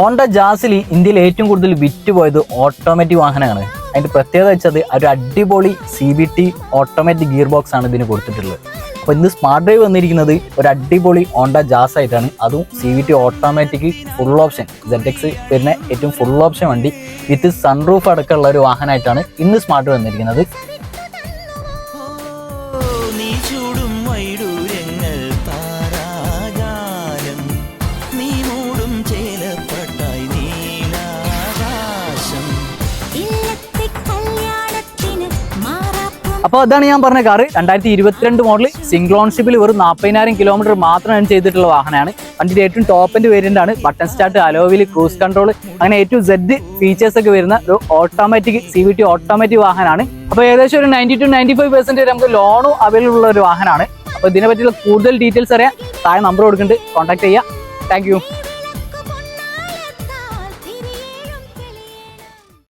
Honda Jasil ഇന്ത്യയിൽ ഏറ്റവും കൂടുതൽ വിറ്റ് പോയത് ഓട്ടോമാറ്റിക് വാഹനമാണ്. അതിൻ്റെ പ്രത്യേകത വെച്ചത് ഒരു അടിപൊളി CVT ഓട്ടോമാറ്റിക് ഗിയർ ബോക്സ് ആണ് ഇതിന് കൊടുത്തിട്ടുള്ളത്. അപ്പോൾ ഇന്ന് സ്മാർട്ട് ഡ്രൈവ് വന്നിരിക്കുന്നത് ഒരു അടിപൊളി ഹോണ്ട ജാസ് ആയിട്ടാണ്. അതും CVT automatic full option ZX പിന്നെ ഏറ്റവും ഫുൾ ഓപ്ഷൻ വണ്ടി വിത്ത് സൺറൂഫ് അടക്കമുള്ള ഒരു വാഹനമായിട്ടാണ് ഇന്ന് സ്മാർട്ട് ഡ്രൈവ് വന്നിരിക്കുന്നത്. അപ്പോൾ അതാണ് ഞാൻ പറഞ്ഞ കാറ്. 2022 മോഡൽ സിംഗിൾ ഓൺഷിപ്പിൽ വെറും 40,000 കിലോമീറ്റർ മാത്രം ഞാൻ ചെയ്തിട്ടുള്ള വാഹനമാണ്. വണ്ടിയുടെ ഏറ്റവും ടോപ്പ് എൻഡ് വേരിയന്റ് ആണ്. ബട്ടൺ സ്റ്റാർട്ട്, അലോവിൽ, ക്രൂസ് കൺട്രോൾ, അങ്ങനെ ഏറ്റവും Z ഫീച്ചേഴ്സ് ഒക്കെ വരുന്ന ഒരു ഓട്ടോമാറ്റിക് CVT ഓട്ടോമാറ്റിക് വാഹനമാണ്. അപ്പോൾ ഏകദേശം ഒരു 90 to 95% നമുക്ക് ലോണും അവൈലബിൾ ഉള്ള ഒരു വാഹനമാണ്. അപ്പോൾ ഇതിനെ പറ്റിയുള്ള കൂടുതൽ ഡീറ്റെയിൽസ് അറിയാൻ താഴെ നമ്പർ കൊടുക്കുന്നുണ്ട്, കോൺടാക്ട് ചെയ്യുക. താങ്ക്